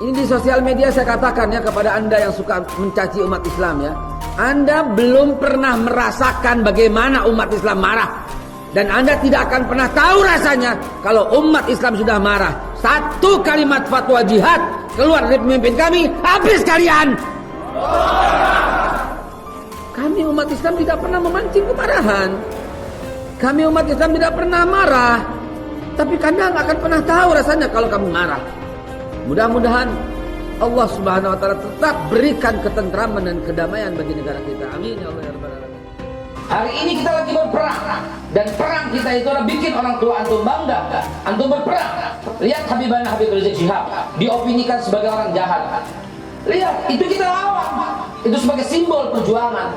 Ini di sosial media saya katakan ya kepada Anda yang suka mencaci umat Islam ya. Anda belum pernah merasakan bagaimana umat Islam marah. Dan Anda tidak akan pernah tahu rasanya kalau umat Islam sudah marah. Satu kalimat fatwa jihad keluar dari pemimpin kami, habis kalian. Kami umat Islam tidak pernah memancing kemarahan. Kami umat Islam tidak pernah marah. Tapi Anda nggak akan pernah tahu rasanya kalau kamu marah. Mudah-mudahan Allah Subhanahu wa taala tetap berikan ketentraman dan kedamaian bagi negara kita. Amin ya Allah ya rabbal alamin. Hari ini kita lagi berperang, dan perang kita itu adalah bikin orang tua antum bangga. Antum berperang. Lihat Habib Rizik Syihab diopinikan sebagai orang jahat. Lihat, itu kita lawan. Itu sebagai simbol perjuangan.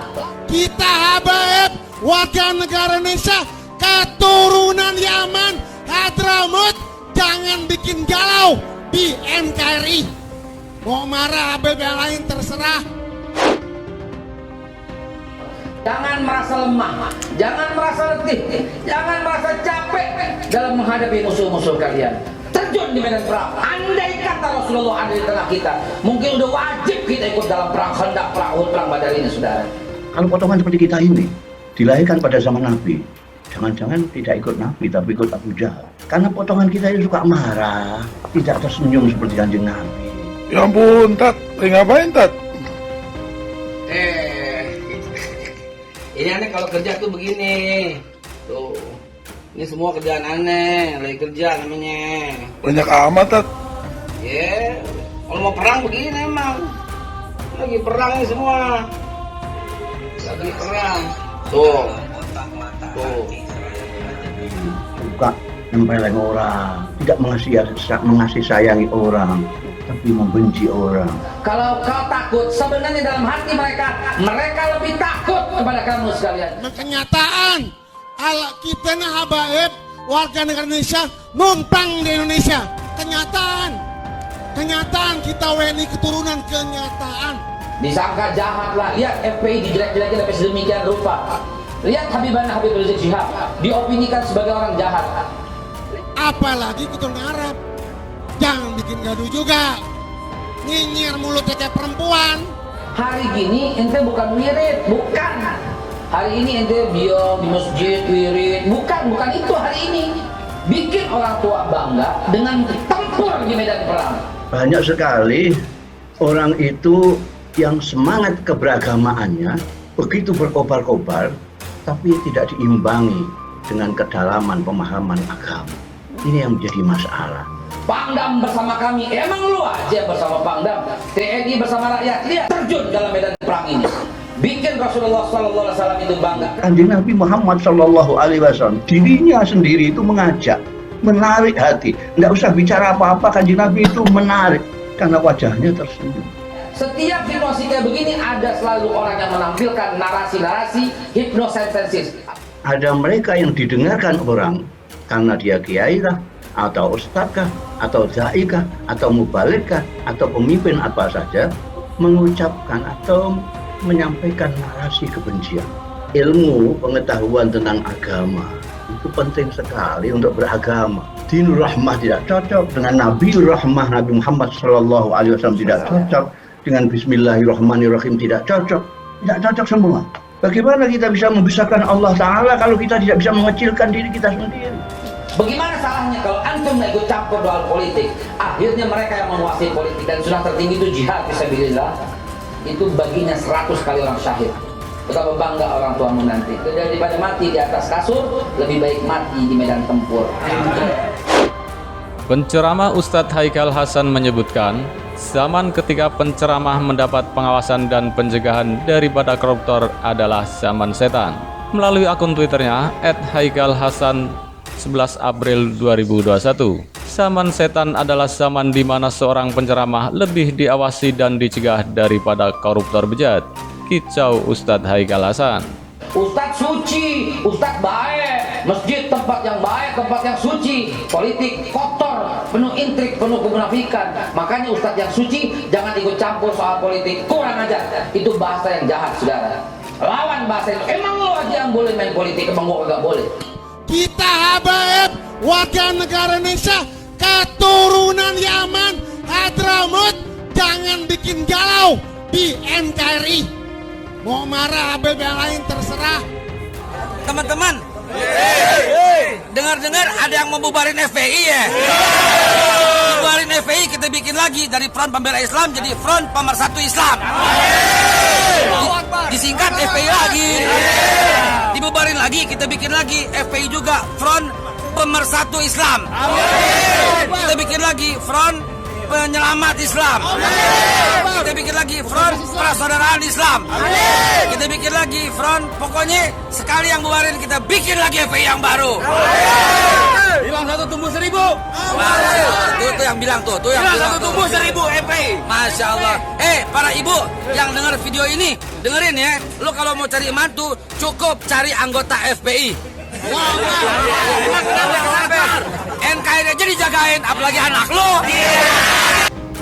Kita Habaib, warga negara Indonesia, keturunan Yaman, Hadramut, jangan bikin galau di NKRI. Mau marah Habib yang lain terserah. Jangan merasa lemah, jangan merasa letih, jangan merasa capek dalam menghadapi musuh-musuh kalian. Terjun di medan perang. Andai kata Rasulullah ada di tengah kita, mungkin udah wajib kita ikut dalam perang Khandaq, perang Badar ini, saudara. Kalau potongan seperti kita ini dilahirkan pada zaman Nabi, jangan-jangan tidak ikut Nabi tapi ikut Abu Jahal. Karena potongan kita ini suka marah, tidak tersenyum seperti Kanjeng Nabi. Ya ampun, Tat, ngapain Tat? Ini aneh kalau kerja tuh begini. Tuh. Ini semua kerjaan aneh, lagi kerja namanya. Banyak amat Tat. Ya, kalau mau perang begini emang. Lagi perang ini semua. Lagi perang. Tuh. Suka nempelin orang, tidak mengasihi sayangi orang, tapi membenci orang. Kalau kau takut, sebenarnya dalam hati mereka lebih takut kepada kamu sekalian. Kenyataan, kita Habaib, warga negara Indonesia, numpang di Indonesia. Kenyataan kita WNI keturunan, kenyataan. Disangka jahat lah. Lihat FPI dijelek-jelekin sampai sedemikian rupa. Lihat Habib Rizik Syihab diopinikan sebagai orang jahat. Apalagi keturunan Arab. Jangan bikin gaduh juga. Nyinyir mulutnya kayak perempuan. Hari gini ente bukan wirid, bukan. Hari ini ente diam di masjid wirid, bukan itu hari ini. Bikin orang tua bangga dengan tempur di medan perang. Banyak sekali orang itu yang semangat keberagamaannya begitu berkobar-kobar, tapi tidak diimbangi dengan kedalaman pemahaman agama. Ini yang menjadi masalah. Pangdam bersama kami, emang lu aja bersama Pangdam, TNI bersama rakyat, lihat terjun dalam medan perang ini. Bikin Rasulullah SAW itu bangga. Kanjeng Nabi Muhammad SAW dirinya sendiri itu mengajak, menarik hati. Nggak usah bicara apa-apa, Kanjeng Nabi itu menarik karena wajahnya tersenyum. Setiap situasi kayak begini ada selalu orang yang menampilkan narasi-narasi hipnosentesis. Ada mereka yang didengarkan orang karena dia kiai lah, atau ustadzkah, atau daikah, atau mubalighkah, atau pemimpin apa saja, mengucapkan atau menyampaikan narasi kebencian. Ilmu pengetahuan tentang agama itu penting sekali untuk beragama. Dinur rahmah tidak cocok dengan Nabiul Rahmah, Nabi Muhammad SAW tidak cocok dengan Bismillahirrahmanirrahim, tidak cocok semua. Bagaimana kita bisa membesarkan Allah Ta'ala kalau kita tidak bisa mengecilkan diri kita sendiri? Bagaimana salahnya kalau antum nggak ikut campur dalam politik? Akhirnya mereka yang menguasai politik, dan sudah tertinggi itu jihad fisabilillah. Itu baginya 100 kali orang syahid. Betapa bangga orang tuamu nanti. Daripada mati di atas kasur, lebih baik mati di medan tempur. Penceramah Ustadz Haikal Hasan menyebutkan, zaman ketika penceramah mendapat pengawasan dan pencegahan daripada koruptor adalah zaman setan. Melalui akun Twitternya @haikalhasan 11 April 2021, zaman setan adalah zaman di mana seorang penceramah lebih diawasi dan dicegah daripada koruptor bejat. Kicau Ustadz Haikal Hasan. Ustadz suci, Ustadz baik, masjid tempat yang baik, tempat yang suci. Politik kotor, penuh intrik, penuh kemunafikan. Makanya Ustadz yang suci jangan ikut campur soal politik. Kurang aja, itu bahasa yang jahat, saudara. Lawan bahasa itu. Emang lo aja yang boleh main politik, emang gua gak boleh. Kita Habaib, warga negara Indonesia, keturunan Yaman, Hadramaut, jangan bikin galau di NKRI. Mau marah Habib yang lain terserah. Teman-teman, dengar-dengar ada yang mau bubarin FPI ya? Bubarin FPI, kita bikin lagi dari Front Pembela Islam jadi Front Pemersatu Islam. Disingkat FPI lagi. Dibubarin lagi, kita bikin lagi FPI juga Front Pemersatu Islam. Kita bikin lagi Front Penyelamat Islam. Kita bikin lagi Front Persaudaraan Islam. Kita bikin lagi Front, pokoknya sekali yang bubarin kita bikin lagi FPI yang baru. Hilang satu tumbuh 1000. Tuh yang bilang tuh yang bilang Satu tumbuh 1000 FPI. Masya Allah. Para ibu yang dengar video ini, dengerin ya. Lu kalau mau cari mantu, cukup cari anggota FPI. NKRI aja dijagain, apalagi anak lu.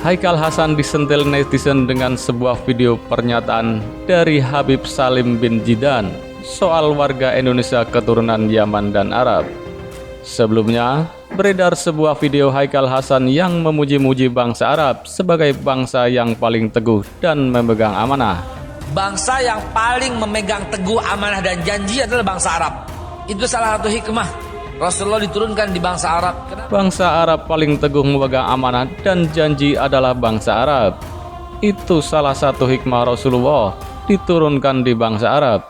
Haikal Hasan disentil netizen dengan sebuah video pernyataan dari Habib Salim bin Jidan soal warga Indonesia keturunan Yaman dan Arab. Sebelumnya, beredar sebuah video Haikal Hasan yang memuji-muji bangsa Arab sebagai bangsa yang paling teguh dan memegang amanah. Bangsa yang paling memegang teguh amanah dan janji adalah bangsa Arab. Itu salah satu hikmah Rasulullah diturunkan di bangsa Arab. Bangsa Arab paling teguh memegang amanah dan janji adalah bangsa Arab. Itu salah satu hikmah Rasulullah diturunkan di bangsa Arab,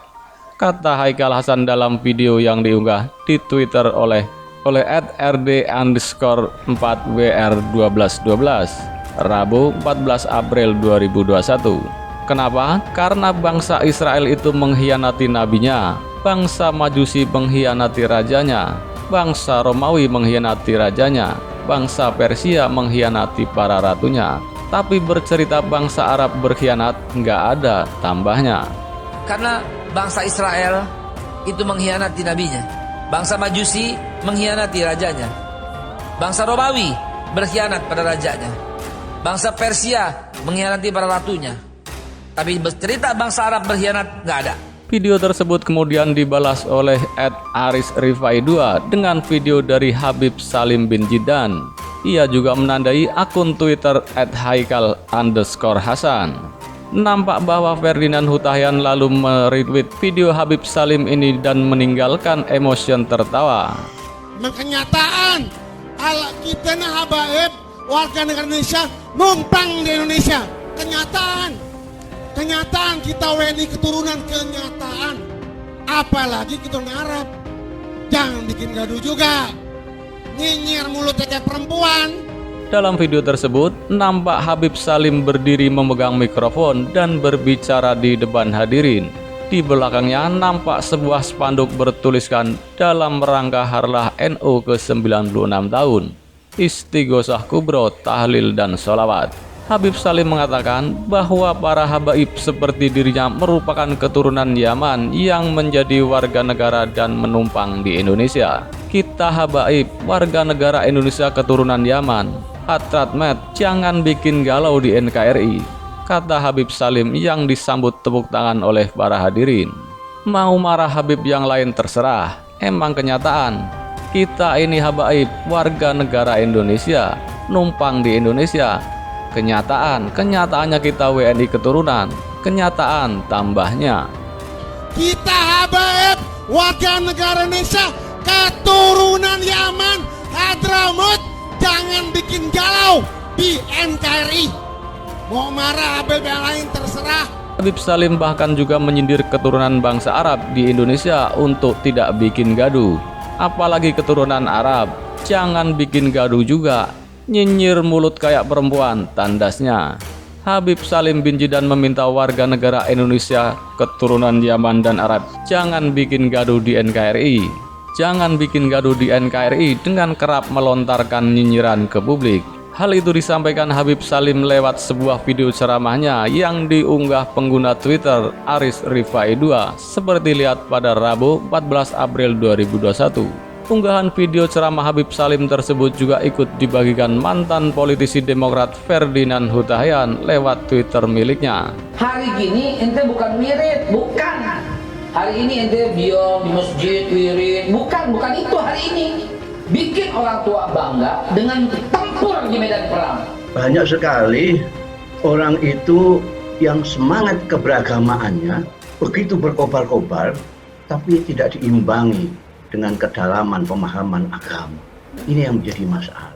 kata Haikal Hasan dalam video yang diunggah di Twitter oleh @rd_4wr1212 Rabu 14 April 2021. Kenapa? Karena bangsa Israel itu mengkhianati nabinya, bangsa Majusi mengkhianati rajanya, bangsa Romawi mengkhianati rajanya, bangsa Persia mengkhianati para ratunya. Tapi bercerita bangsa Arab berkhianat nggak ada tambahnya. Karena bangsa Israel itu mengkhianati nabinya, bangsa Majusi mengkhianati rajanya, bangsa Romawi berkhianat pada rajanya, bangsa Persia mengkhianati para ratunya. Tapi bercerita bangsa Arab berkhianat nggak ada. Video tersebut kemudian dibalas oleh @arisrifai2 dengan video dari Habib Salim bin Jidan. Ia juga menandai akun Twitter @haikal_hasan. Nampak bahwa Ferdinand Hutahian lalu meretweet video Habib Salim ini dan meninggalkan emotion tertawa. Kenyataan kita nah habaib warga negara Indonesia numpang di Indonesia. Kenyataan kita WNI keturunan, kenyataan. Apalagi keturunan Arab. Jangan bikin gaduh juga. Nyinyir mulutnya kayak perempuan. Dalam video tersebut, nampak Habib Salim berdiri memegang mikrofon dan berbicara di depan hadirin. Di belakangnya nampak sebuah spanduk bertuliskan dalam rangka harlah NU ke-96 tahun, Istighosah Kubro, Tahlil dan Sholawat. Habib Salim mengatakan bahwa para habaib seperti dirinya merupakan keturunan Yaman yang menjadi warga negara dan menumpang di Indonesia. Kita habaib, warga negara Indonesia keturunan Yaman, Hatratmet, jangan bikin galau di NKRI, kata Habib Salim yang disambut tepuk tangan oleh para hadirin. Mau marah Habib yang lain terserah, emang kenyataan. Kita ini habaib, warga negara Indonesia, numpang di Indonesia. Kenyataannya kita WNI keturunan, kenyataan tambahnya. Kita habaib warga negara Indonesia keturunan Yaman, Hadramaut, jangan bikin galau di NKRI. Mau marah Habib yang lain terserah. Habib Salim bahkan juga menyindir keturunan bangsa Arab di Indonesia untuk tidak bikin gaduh. Apalagi keturunan Arab, jangan bikin gaduh juga. Nyinyir mulut kayak perempuan, tandasnya. Habib Salim bin Jidan meminta warga negara Indonesia keturunan Yaman dan Arab jangan bikin gaduh di NKRI. Jangan bikin gaduh di NKRI dengan kerap melontarkan nyinyiran ke publik. Hal itu disampaikan Habib Salim lewat sebuah video ceramahnya yang diunggah pengguna Twitter @arisrifai2 seperti lihat pada Rabu 14 April 2021. Unggahan video ceramah Habib Salim tersebut juga ikut dibagikan mantan politisi Demokrat Ferdinand Hutahian lewat Twitter miliknya. Hari gini ente bukan wirid, bukan. Hari ini ente biom di masjid wirid, bukan itu hari ini. Bikin orang tua bangga dengan tempur di medan perang. Banyak sekali orang itu yang semangat keberagamaannya begitu berkobar-kobar, tapi tidak diimbangi dengan kedalaman pemahaman agama. Ini yang menjadi masalah.